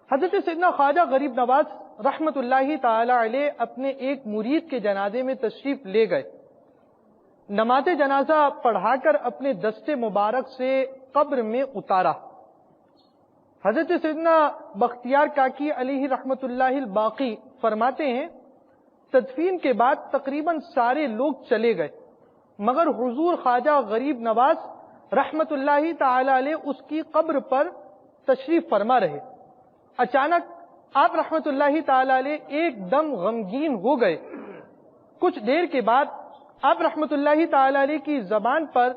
حضرت سیدنا خواجہ غریب نواز رحمت اللہ تعالی علیہ اپنے ایک مرید کے جنازے میں تشریف لے گئے. نماز جنازہ پڑھا کر اپنے دست مبارک سے قبر میں اتارا. حضرت سیدنا بختیار کاکی علیہ رحمت اللہ الباقی فرماتے ہیں تدفین کے بعد تقریباً سارے لوگ چلے گئے مگر حضور خواجہ غریب نواز رحمت اللہ تعالی علیہ اس کی قبر پر تشریف فرما رہے. اچانک آپ رحمت اللہ تعالی علیہ ایک دم غمگین ہو گئے. کچھ دیر کے بعد آپ رحمت اللہ تعالی علیہ کی زبان پر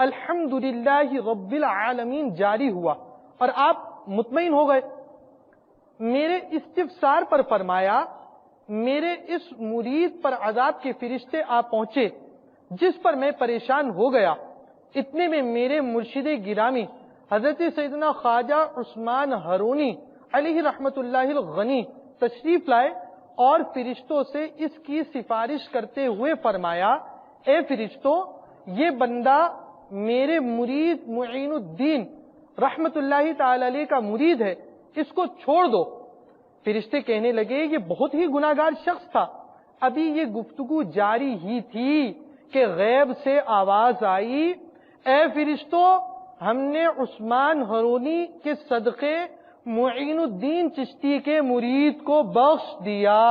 الحمدللہ رب العالمین جاری ہوا اور آپ مطمئن ہو گئے. میرے استفسار پر فرمایا میرے اس مرید پر عذاب کے فرشتے آ پہنچے جس پر میں پریشان ہو گیا. اتنے میں میرے مرشد گرامی حضرت سیدنا خواجہ عثمان ہرونی علیہ رحمت اللہ الغنی تشریف لائے اور فرشتوں سے اس کی سفارش کرتے ہوئے فرمایا اے فرشتوں یہ بندہ میرے مرید معین الدین رحمت اللہ تعالی علیہ کا مرید ہے اس کو چھوڑ دو. فرشتے کہنے لگے یہ بہت ہی گناہگار شخص تھا. ابھی یہ گفتگو جاری ہی تھی کہ غیب سے آواز آئی اے فرشتوں ہم نے عثمان ہرونی کے صدقے معین الدین چشتی کے مرید کو بخش دیا.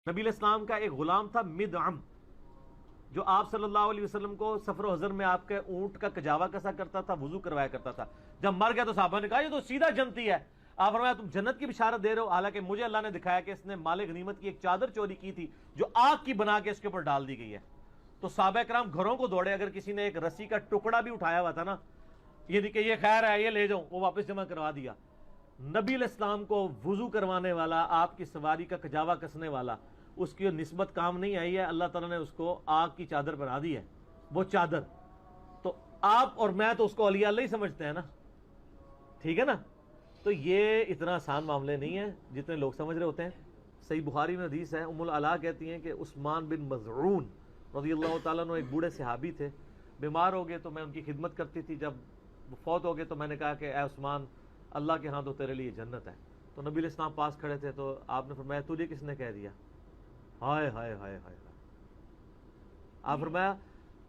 نبی علیہ السلام کا ایک غلام تھا مدعم جو آپ صلی اللہ علیہ وسلم کو سفر و حضر میں آپ کے اونٹ کا کجاوا کسا کرتا تھا, وضو کروایا کرتا تھا. جب مر گیا تو صحابہ نے کہا یہ تو سیدھا جنتی ہے. آپ فرمایا تم جنت کی بشارت دے رہے ہو, حالانکہ مجھے اللہ نے دکھایا کہ اس نے مال غنیمت کی ایک چادر چوری کی تھی جو آگ کی بنا کے اس کے اوپر ڈال دی گئی ہے. تو صحابہ کرام گھروں کو دوڑے. اگر کسی نے ایک رسی کا ٹکڑا بھی اٹھایا ہوا تھا نا, یہ نہیں کہ یہ خیر ہے یہ لے جاؤں, وہ واپس جمع کروا دیا. نبی علیہ السلام کو وضو کروانے والا, آپ کی سواری کا کجاوا کسنے والا, اس کی نسبت کام نہیں آئی ہے. اللہ تعالیٰ نے اس کو آگ کی چادر بنا دی ہے. وہ چادر تو آپ اور میں تو اس کو اولیاء اللہ ہی سمجھتے ہیں نا, ٹھیک ہے نا. تو یہ اتنا آسان معاملے نہیں ہے جتنے لوگ سمجھ رہے ہوتے ہیں. صحیح بخاری میں حدیث ہے, ام العلا کہتی ہیں کہ عثمان بن مظعون رضی اللہ تعالیٰ عنہ ایک بوڑھے صحابی تھے, بیمار ہو گئے تو میں ان کی خدمت کرتی تھی. جب وہ فوت ہو گئے تو میں نے کہا کہ اے عثمان اللہ کے ہاں تو تیرے لیے جنت ہے. تو نبی علیہ السلام پاس کھڑے تھے تو آپ نے فرمایا تجھے کس نے کہہ دیا؟ ہائے ہائے ہائے ہائے. آپ فرمایا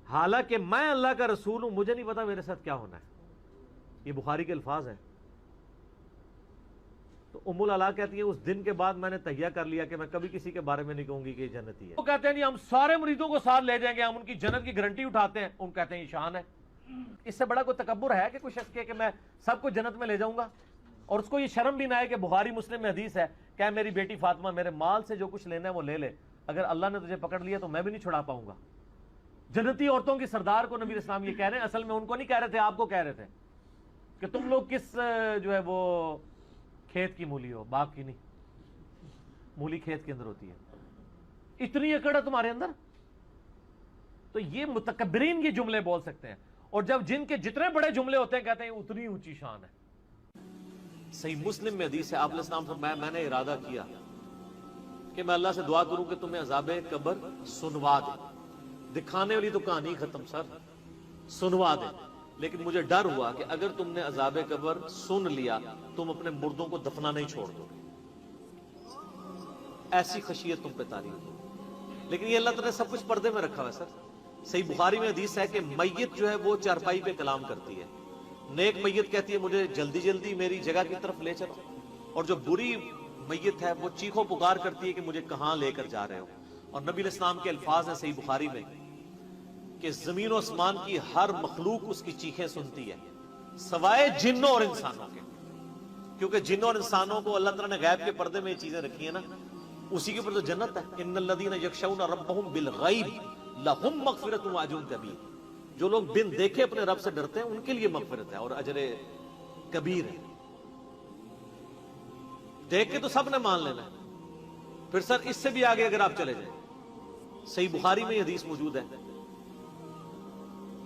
حالانکہ میں اللہ کا رسول ہوں مجھے نہیں پتا میرے ساتھ کیا ہونا ہے. یہ بخاری کے الفاظ ہیں. تو ام العلا کہتی ہے اس دن کے بعد میں نے تہیہ کر لیا کہ میں کبھی کسی کے بارے میں نہیں کہوں گی کہ یہ جنتی ہے. وہ کہتے ہیں جی ہم سارے مریدوں کو ساتھ لے جائیں گے, ہم ان کی جنت کی گارنٹی اٹھاتے ہیں. ان کہتے ہیں یہ شان ہے. اس سے بڑا کوئی تکبر ہے کہ کوئی شخص کہ میں سب کو جنت میں لے جاؤں گا, اور اس کو یہ شرم بھی نہ ہے کہ بخاری مسلم میں حدیث ہے کہ میری بیٹی فاطمہ میرے مال سے جو کچھ لینا ہے وہ لے لے, اگر اللہ نے تجھے پکڑ لیا تو میں بھی نہیں چھڑا پاؤں گا. جنتی عورتوں کی سردار کو نبی اسلام یہ کہہ رہے ہیں. اصل میں ان کو نہیں کہہ رہے تھے, آپ کو کہہ رہے تھے کہ تم لوگ کس جو ہے وہ کھیت کی مولی ہو, باغ کی نہیں. مولی کھیت کے اندر ہوتی ہے. اتنی اکڑ ہے تمہارے اندر. تو یہ متکبرین یہ جملے بول سکتے ہیں, اور جب جن کے جتنے بڑے جملے ہوتے ہیں کہتے ہیں اتنی اونچی شان ہے. صحیح مسلم میں حدیث ہے, آپ علیہ السلام فرمایا میں نے ارادہ کیا کہ میں اللہ سے دعا کروں کہ تمہیں عذاب قبر سنوا دے. دکھانے والی تو کہانی ختم سر, سنوا دے. لیکن مجھے ڈر ہوا کہ اگر تم نے عذاب قبر سن لیا تم اپنے مردوں کو دفنا نہیں چھوڑ دو. ایسی خشیت تم پہ تاری ہو. لیکن یہ اللہ تعالیٰ نے سب کچھ پردے میں رکھا ہوا ہے سر. صحیح بخاری میں حدیث ہے کہ میت جو ہے وہ چارپائی پہ کلام کرتی ہے. نیک میت کہتی ہے مجھے جلدی جلدی میری جگہ کی طرف لے چلو, اور جو بری میت ہے وہ چیخو پکار کرتی ہے کہ مجھے کہاں لے کر جا رہے ہو. اور نبی علیہ السلام کے الفاظ ہیں صحیح بخاری میں کہ زمین و آسمان کی ہر مخلوق اس کی چیخیں سنتی ہے سوائے جنوں اور انسانوں کے, کیونکہ جنوں اور انسانوں کو اللہ تعالیٰ نے غیب کے پردے میں یہ چیزیں رکھی ہیں نا, اسی کے اوپر تو جنت ہے. ان الذین یخشون ربهم بالغیب لہم مغفرۃ واجر کبیر. جو لوگ بن دیکھے اپنے رب سے ڈرتے ہیں ان کے لیے مغفرت ہے اور اجر کبیر ہے. دیکھ کے تو سب نے مان لینا ہے. پھر سر اس سے بھی آگے اگر آپ چلے جائیں, صحیح بخاری میں یہ حدیث موجود ہے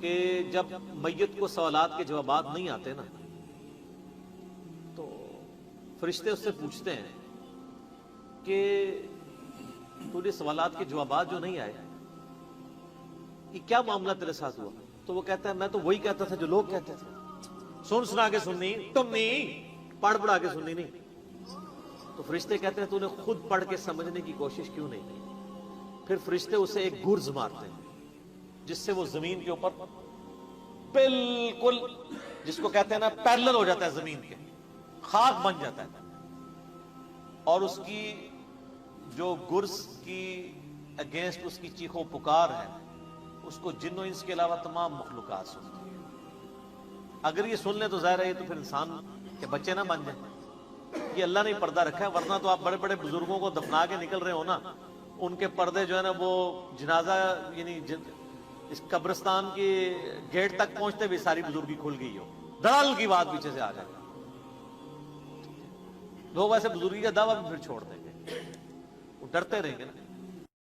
کہ جب میت کو سوالات کے جوابات نہیں آتے نا تو فرشتے اس سے پوچھتے ہیں کہ تو یہ سوالات کے جوابات جو نہیں آئے کہ کیا معاملہ تیرے ساتھ ہوا؟ تو وہ کہتا ہے میں تو وہی کہتا تھا جو لوگ کہتے تھے، سن سنا کے سننی، تم نہیں پڑھ پڑھا کے سننی نہیں۔ تو فرشتے کہتے ہیں تو نے خود پڑھ کے سمجھنے کی کوشش کیوں نہیں کی؟ پھر فرشتے اسے ایک گرز مارتے ہیں جس سے وہ زمین کے اوپر بالکل، جس کو کہتے ہیں نا پیرلل ہو جاتا ہے، زمین کے خاک بن جاتا ہے، اور اس کی جو گرز کی اگینسٹ اس کی چیخ و پکار ہے اس کو جن و انس کے علاوہ تمام مخلوقات سنتی ہیں۔ اگر یہ سن لیں تو ظاہر ہے یہ تو پھر انسان کے بچے نہ بن جائیں۔ یہ اللہ نے پردہ رکھا ہے، ورنہ تو آپ بڑے بڑے بزرگوں کو دفنا کے نکل رہے ہو نا، ان کے پردے جو ہے نا وہ جنازہ یعنی اس قبرستان کی گیٹ تک پہنچتے بھی ساری بزرگی کھل گئی ہو، دھڑال کی بات پیچھے سے آ جائے، لوگ ایسے بزرگی کا دعویٰ بھی پھر چھوڑ دیں گے، وہ ڈرتے رہیں گے نا۔